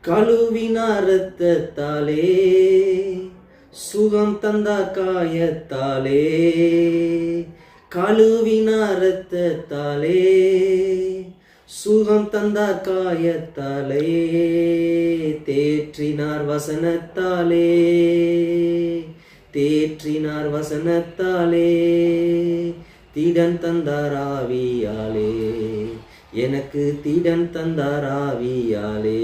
கழுவினார் இரத்தத்தாலே, சுகம் தந்தார் காயத்தாலே. கழுவினார் இரத்தத்தாலே, சுகம் தந்தார் காயத்தாலே. தேற்றினார் வசனத்தாலே, தேற்றினார் வசனத்தாலே. திடன் தந்தார் ஆவியாலே, எனக்கு திடன் தந்தார் ஆவியாலே.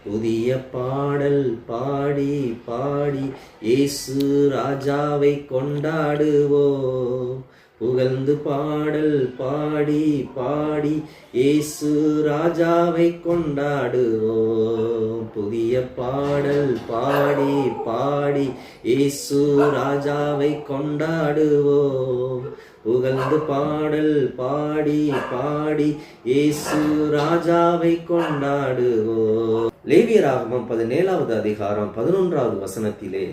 புதிய பாடல் பாடி பாடி இயேசு ராஜாவை கொண்டாடுவோம். புகழ்ந்து பாடல் பாடி பாடி இயேசு ராஜாவை கொண்டாடுவோம். புதிய பாடல் பாடி பாடி இயேசு ராஜாவை கொண்டாடுவோம். புகழ்ந்து பாடல் பாடி பாடி இயேசு ராஜாவை கொண்டாடுவோம். லேவியராகமம் 17வது அதிகாரம் 11வது வசனத்திலே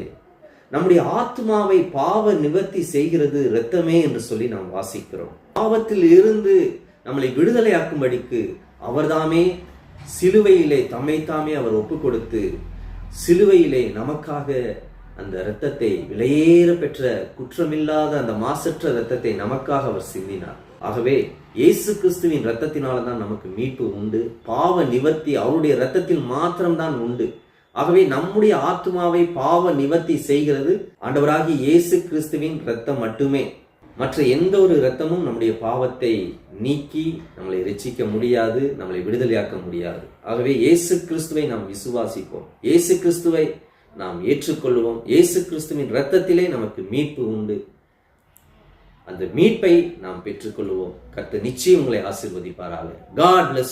நம்முடைய ஆத்மாவை பாவ நிவர்த்தி செய்கிறது இரத்தமே என்று சொல்லி நாம் வாசிக்கிறோம். பாவத்தில் இருந்து நம்மளை விடுதலையாக்கும்படிக்கு அவர்தாமே சிலுவையிலே தம்மைத்தாமே அவர் ஒப்பு கொடுத்து சிலுவையிலே நமக்காக அந்த இரத்தத்தை, விலையேற பெற்ற குற்றமில்லாத அந்த மாசற்ற இரத்தத்தை நமக்காக அவர் சிந்தினார். ஆகவே இயேசு கிறிஸ்துவின் இரத்தத்தினால்தான் நமக்கு மீட்பு உண்டு. பாவ நிவர்த்தி அவருடைய இரத்தத்தில் மாத்திரம்தான் உண்டு. ஆகவே நம்முடைய ஆத்மாவை பாவ நிவர்த்தி செய்கிறது ஆண்டவராகிய இயேசு கிறிஸ்துவின் இரத்தம் மட்டுமே. மற்ற எந்த ஒரு இரத்தமும் நம்முடைய பாவத்தை நீக்கி நம்மளை ரட்சிக்க முடியாது, நம்மளை விடுதலையாக்க முடியாது. ஆகவே இயேசு கிறிஸ்துவை நாம் விசுவாசிப்போம், இயேசு கிறிஸ்துவை நாம் ஏற்றுக்கொள்வோம். இயேசு கிறிஸ்துவின் இரத்தத்திலே நமக்கு மீட்பு உண்டு. அந்த மீட்பை நாம் பெற்றுக்கொள்வோம். கர்த்தர் நிச்சயம் உங்களை ஆசீர்வதிப்பாராக. God bless.